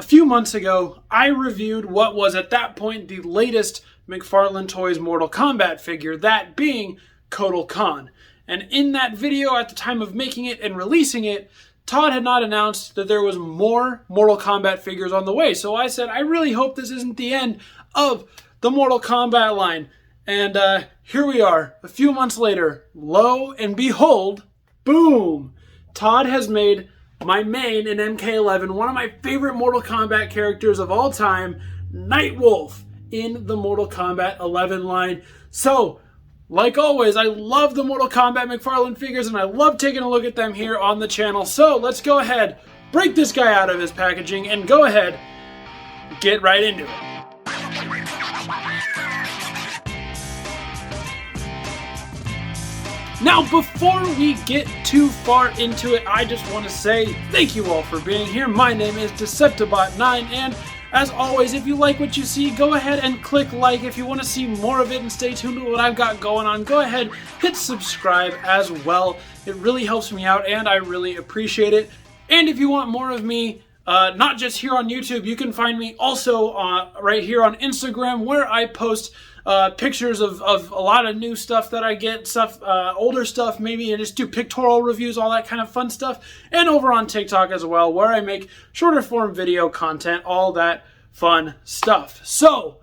A few months ago, I reviewed what was at that point the latest McFarlane Toys Mortal Kombat figure, that being Kotal Khan. And in that video, at the time of making it and releasing it, Todd had not announced that there was more Mortal Kombat figures on the way. So I said, I really hope this isn't the end of the Mortal Kombat line. And here we are, a few months later. Lo and behold, boom! Todd has made my main in MK11, one of my favorite Mortal Kombat characters of all time, Nightwolf, in the Mortal Kombat 11 line. So, like always, I love the Mortal Kombat McFarlane figures, and I love taking a look at them here on the channel. So, let's go ahead, break this guy out of his packaging, and go ahead, get right into it. Now, before we get too far into it, I just want to say thank you all for being here. My name is Deceptibot9, and as always, if you like what you see, go ahead and click like. If you want to see more of it and stay tuned to what I've got going on, go ahead, hit subscribe as well. It really helps me out, and I really appreciate it. And if you want more of me, not just here on YouTube, you can find me also right here on Instagram, where I post pictures of a lot of new stuff that I get, older stuff maybe, and just do pictorial reviews, all that kind of fun stuff. And over on TikTok as well, where I make shorter form video content, all that fun stuff. So,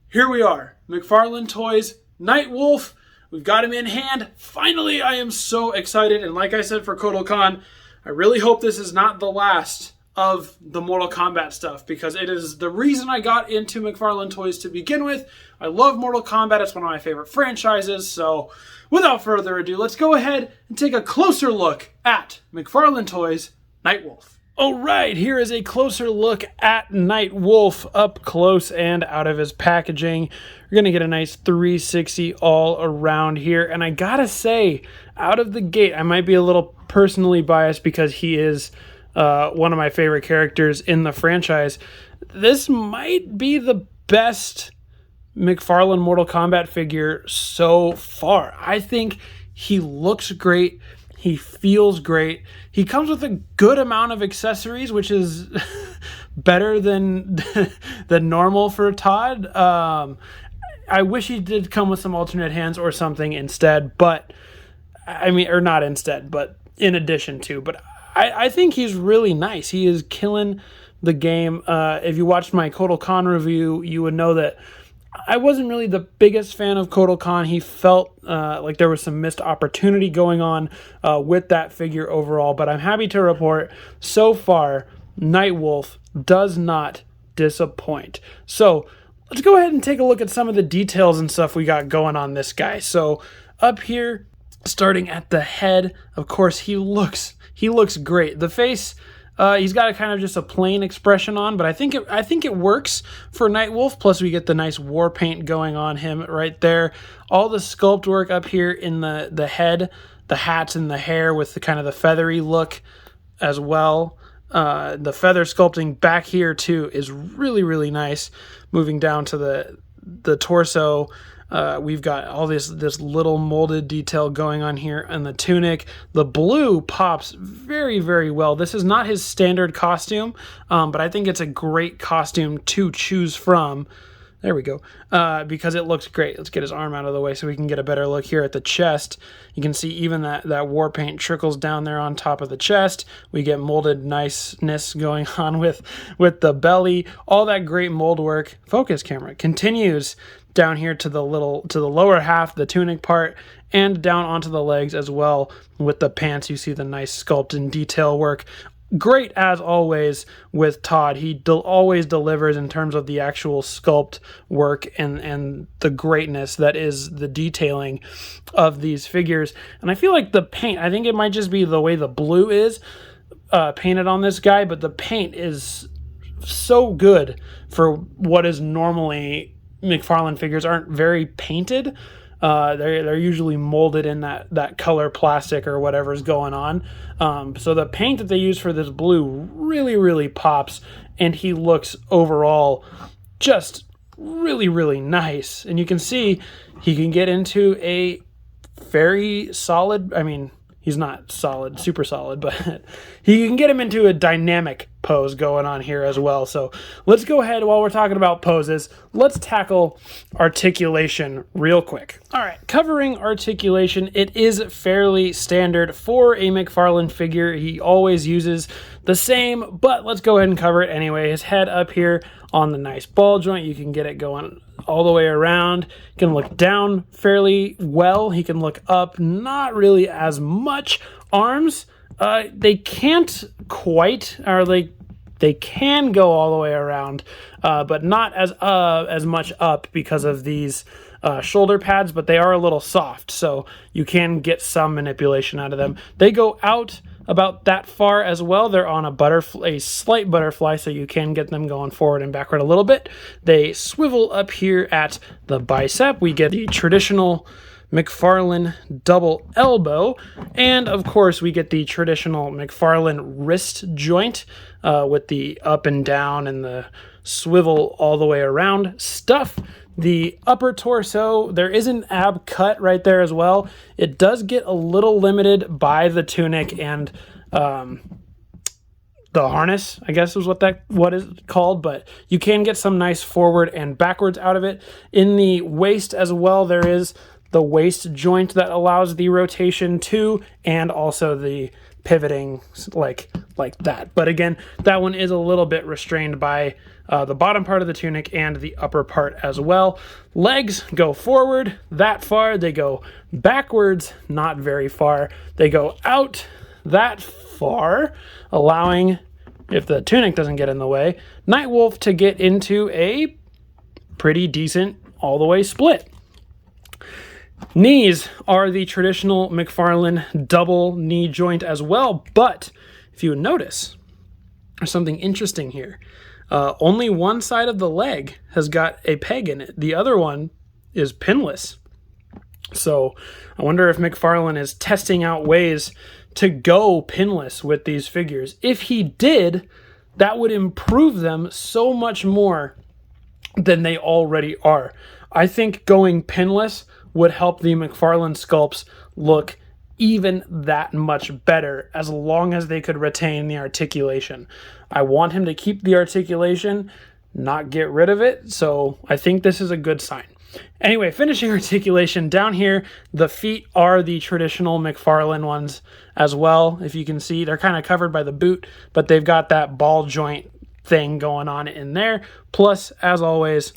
here we are, McFarlane Toys, Nightwolf. We've got him in hand. Finally, I am so excited. And like I said for Kotal Khan, I really hope this is not the last of the Mortal Kombat stuff, because it is the reason I got into McFarlane Toys to begin with. I love Mortal Kombat. It's one of my favorite franchises. So without further ado, let's go ahead and take a closer look at McFarlane Toys Nightwolf. All right, here is a closer look at Nightwolf up close and out of his packaging. You're going to get a nice 360 all around here. And I gotta say, out of the gate, I might be a little personally biased because he is one of my favorite characters in the franchise. This might be the best McFarlane Mortal Kombat figure so far. I think he looks great. He feels great. He comes with a good amount of accessories, which is better than normal for Todd. I wish he did come with some alternate hands or something instead, but I mean, or not instead, but in addition to. But I think he's really nice. He is killing the game. If you watched my Kotal Khan review, you would know that I wasn't really the biggest fan of Kotal Khan. He felt like there was some missed opportunity going on with that figure overall. But I'm happy to report, so far, Nightwolf does not disappoint. So let's go ahead and take a look at some of the details and stuff we got going on this guy. So up here, starting at the head, of course, he looks great. The face, he's got a kind of just a plain expression on, but I think it works for Nightwolf. Plus, we get the nice war paint going on him right there. All the sculpt work up here in the head, the hats and the hair with the kind of the feathery look as well. The feather sculpting back here too is really, really nice. Moving down to the torso. We've got all this little molded detail going on here in the tunic. The blue pops very, very well. This is not his standard costume, but I think it's a great costume to choose from. There we go. Because it looks great. Let's get his arm out of the way so we can get a better look here at the chest. You can see even that war paint trickles down there on top of the chest. We get molded niceness going on with the belly. All that great mold work. Focus camera continues down here to the lower half, the tunic part, and down onto the legs as well. With the pants, you see the nice sculpt and detail work. Great as always with Todd. He always delivers in terms of the actual sculpt work and the greatness that is the detailing of these figures. And I feel like the paint, I think it might just be the way the blue is painted on this guy, but the paint is so good for what is normally McFarlane figures aren't very painted. They're usually molded in that color plastic or whatever's going on. So the paint that they use for this blue really, really pops, and he looks overall just really, really nice. And you can see he can get into a very solid, I mean, He's not solid, super solid, but you can get him into a dynamic pose going on here as well. So let's go ahead, while we're talking about poses, let's tackle articulation real quick. All right, covering articulation, it is fairly standard for a McFarlane figure. He always uses the same, but let's go ahead and cover it anyway. His head up here on the nice ball joint, you can get it going all the way around. He can look down fairly well. He can look up, not really as much. Arms, they can't quite, or they can go all the way around, but not as much up because of these shoulder pads, but they are a little soft, so you can get some manipulation out of them. They go out about that far as well. They're on a slight butterfly, so you can get them going forward and backward a little bit. They swivel up here at the bicep. We get the traditional McFarlane double elbow, and of course we get the traditional McFarlane wrist joint with the up and down and the swivel all the way around stuff. The upper torso, there is an ab cut right there as well. It does get a little limited by the tunic and the harness, I guess is what is called, but you can get some nice forward and backwards out of it. In the waist as well, there is the waist joint that allows the rotation too, and also the pivoting like that. But again, that one is a little bit restrained by the bottom part of the tunic and the upper part as well. Legs go forward that far. They go backwards not very far. They go out that far, allowing, if the tunic doesn't get in the way, Nightwolf to get into a pretty decent all the way split. Knees are the traditional McFarlane double knee joint as well, but if you notice, there's something interesting here. Only one side of the leg has got a peg in it. The other one is pinless. So I wonder if McFarlane is testing out ways to go pinless with these figures. If he did, that would improve them so much more than they already are. I think going pinless would help the McFarlane sculpts look even that much better, as long as they could retain the articulation. I want him to keep the articulation, not get rid of it, so I think this is a good sign. Anyway, finishing articulation, down here, the feet are the traditional McFarlane ones as well. If you can see, they're kind of covered by the boot, but they've got that ball joint thing going on in there, plus, as always,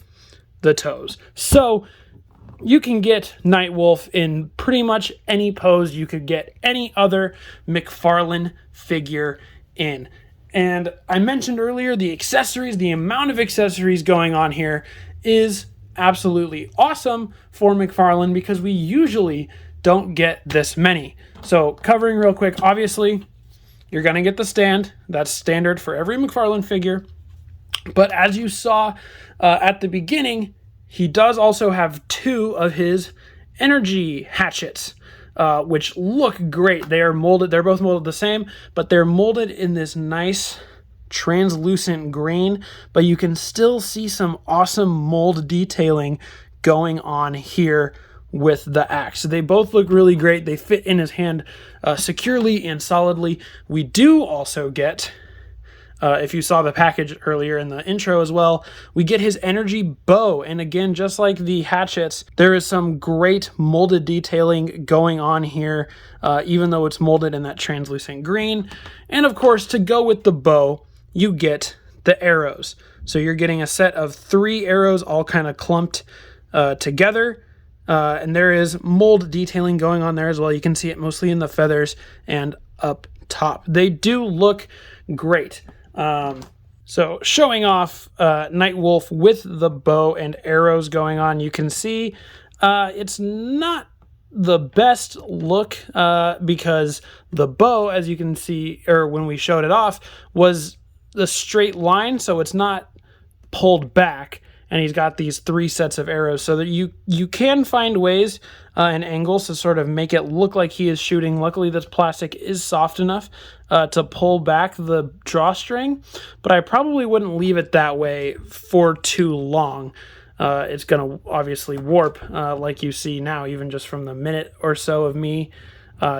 the toes. So you can get Nightwolf in pretty much any pose you could get any other McFarlane figure in. And I mentioned earlier the accessories, the amount of accessories going on here is absolutely awesome for McFarlane because we usually don't get this many. So covering real quick, obviously you're going to get the stand. That's standard for every McFarlane figure. But as you saw at the beginning, he does also have two of his energy hatchets, which look great. They are molded. They're both molded the same, but they're molded in this nice translucent green, but you can still see some awesome mold detailing going on here with the axe. They both look really great. They fit in his hand securely and solidly. We do also get, if you saw the package earlier in the intro as well, we get his energy bow. And again, just like the hatchets, there is some great molded detailing going on here, even though it's molded in that translucent green. And of course, to go with the bow, you get the arrows. So you're getting a set of 3 arrows all kind of clumped together. And there is mold detailing going on there as well. You can see it mostly in the feathers and up top. They do look great. So showing off Nightwolf with the bow and arrows going on, you can see it's not the best look because the bow, as you can see, or when we showed it off, was the straight line, so it's not pulled back. And he's got these 3 sets of arrows, so that you can find ways and angles to sort of make it look like he is shooting. Luckily, this plastic is soft enough to pull back the drawstring, but I probably wouldn't leave it that way for too long. It's going to obviously warp like you see now, even just from the minute or so of me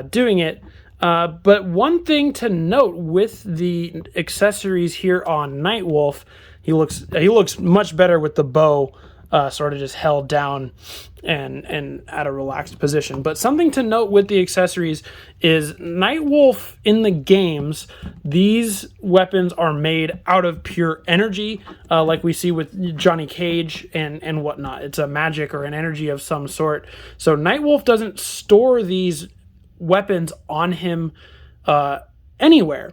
doing it. But one thing to note with the accessories here on Nightwolf, he looks much better with the bow sort of just held down and at a relaxed position. But something to note with the accessories is Nightwolf in the games, these weapons are made out of pure energy, like we see with Johnny Cage and whatnot. It's a magic or an energy of some sort. So Nightwolf doesn't store these weapons on him anywhere.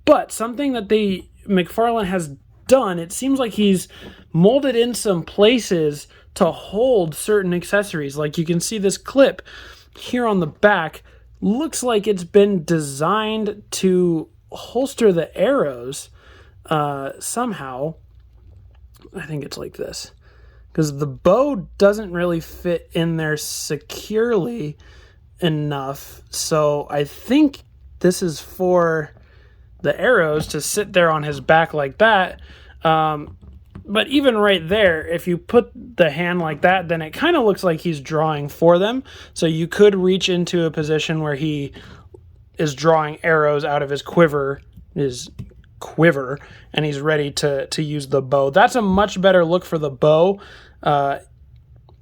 But something that McFarlane has done, it seems like he's molded in some places to hold certain accessories. Like you can see this clip here on the back looks like it's been designed to holster the arrows somehow. I think it's like this, because the bow doesn't really fit in there securely enough. So I think this is for the arrows to sit there on his back like that. But even right there, if you put the hand like that, then it kind of looks like he's drawing for them. So you could reach into a position where he is drawing arrows out of his quiver, and he's ready to use the bow. That's a much better look for the bow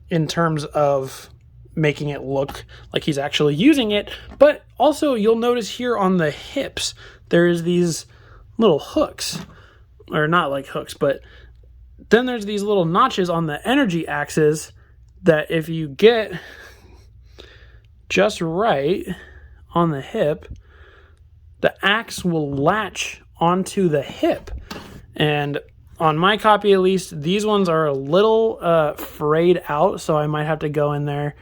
in terms of making it look like he's actually using it. But also you'll notice here on the hips, there is these little hooks, or not like hooks, but then there's these little notches on the energy axes that if you get just right on the hip, the axe will latch onto the hip. And on my copy, at least, these ones are a little frayed out, so I might have to go in there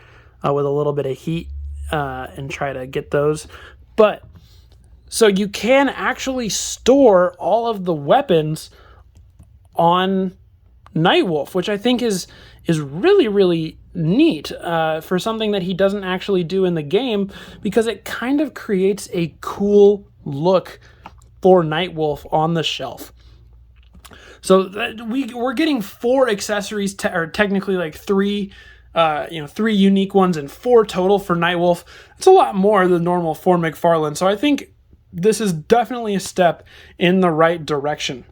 with a little bit of heat and try to get those. But so you can actually store all of the weapons on Nightwolf, which I think is really, really neat for something that he doesn't actually do in the game, because it kind of creates a cool look for Nightwolf on the shelf. So we're getting 4 accessories, or technically like 3 unique ones and 4 total for Nightwolf. It's a lot more than normal for McFarlane. So I think this is definitely a step in the right direction.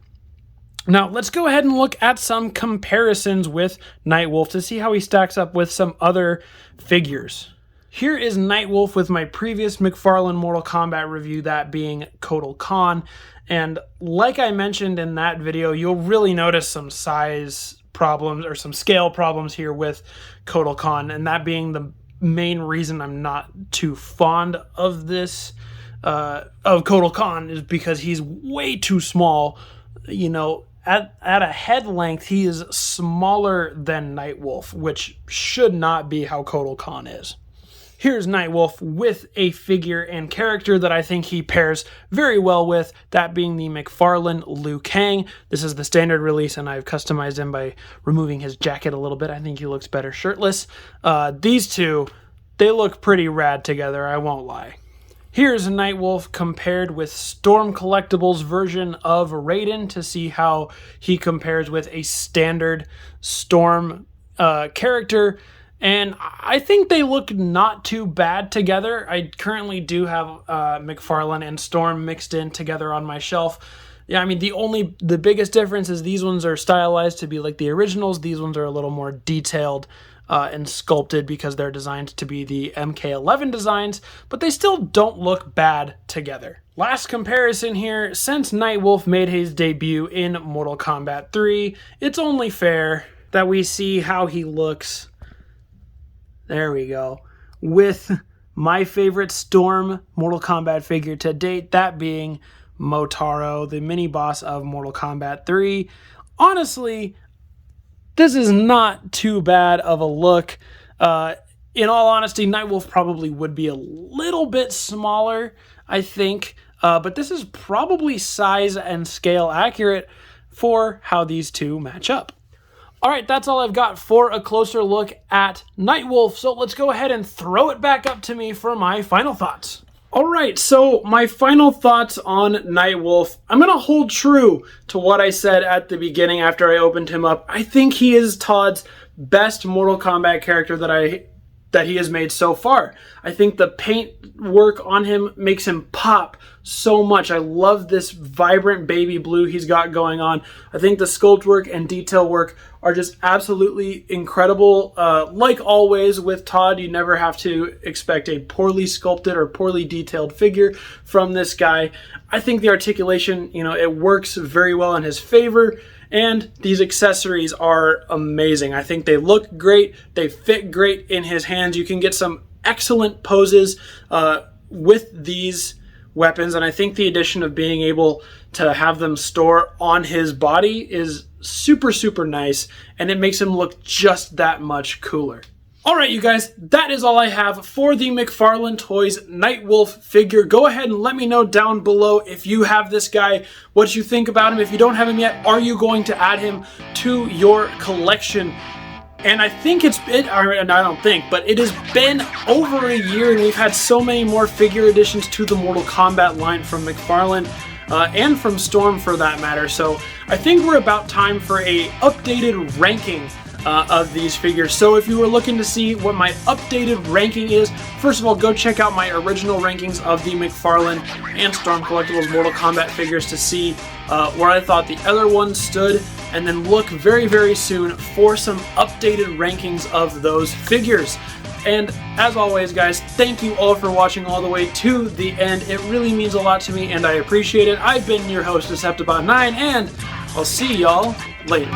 Now, let's go ahead and look at some comparisons with Nightwolf to see how he stacks up with some other figures. Here is Nightwolf with my previous McFarlane Mortal Kombat review, that being Kotal Khan. And like I mentioned in that video, you'll really notice some size problems or some scale problems here with Kotal Khan, and that being the main reason I'm not too fond of this, of Kotal Khan, is because he's way too small. You know, at a head length, he is smaller than Nightwolf, which should not be how Kotal Khan is. Here's Nightwolf with a figure and character that I think he pairs very well with, that being the McFarlane Liu Kang. This is the standard release, and I've customized him by removing his jacket a little bit. I think he looks better shirtless. These two, they look pretty rad together, I won't lie. Here's Nightwolf compared with Storm Collectibles' version of Raiden to see how he compares with a standard Storm character. And I think they look not too bad together. I currently do have McFarlane and Storm mixed in together on my shelf. Yeah, I mean, the biggest difference is these ones are stylized to be like the originals. These ones are a little more detailed and sculpted because they're designed to be the MK11 designs, but they still don't look bad together. Last comparison here, since Nightwolf made his debut in Mortal Kombat 3, it's only fair that we see how he looks. There we go. With my favorite Storm Mortal Kombat figure to date, that being Motaro, the mini-boss of Mortal Kombat 3. Honestly, this is not too bad of a look. In all honesty, Nightwolf probably would be a little bit smaller, I think. But this is probably size and scale accurate for how these two match up. All right, that's all I've got for a closer look at Nightwolf. So let's go ahead and throw it back up to me for my final thoughts. All right, so my final thoughts on Nightwolf. I'm going to hold true to what I said at the beginning after I opened him up. I think he is Todd's best Mortal Kombat character that he has made so far. I think the paint work on him makes him pop so much. I love this vibrant baby blue he's got going on. I think the sculpt work and detail work are just absolutely incredible. Like always with Todd, you never have to expect a poorly sculpted or poorly detailed figure from this guy. I think the articulation, it works very well in his favor. And these accessories are amazing. I think they look great. They fit great in his hands. You can get some excellent poses with these weapons. And I think the addition of being able to have them store on his body is super, super nice. And it makes him look just that much cooler. Alright, you guys, that is all I have for the McFarlane Toys Nightwolf figure. Go ahead and let me know down below if you have this guy, what you think about him. If you don't have him yet, are you going to add him to your collection? And I think it has been over a year and we've had so many more figure additions to the Mortal Kombat line from McFarlane. And from Storm for that matter. So I think we're about time for a updated ranking of these figures. So if you were looking to see what my updated ranking is, first of all, go check out my original rankings of the McFarlane and Storm Collectibles Mortal Kombat figures to see where I thought the other ones stood, and then look very, very soon for some updated rankings of those figures. And as always, guys, thank you all for watching all the way to the end. It really means a lot to me, and I appreciate it. I've been your host, Deceptibot9, and I'll see y'all later.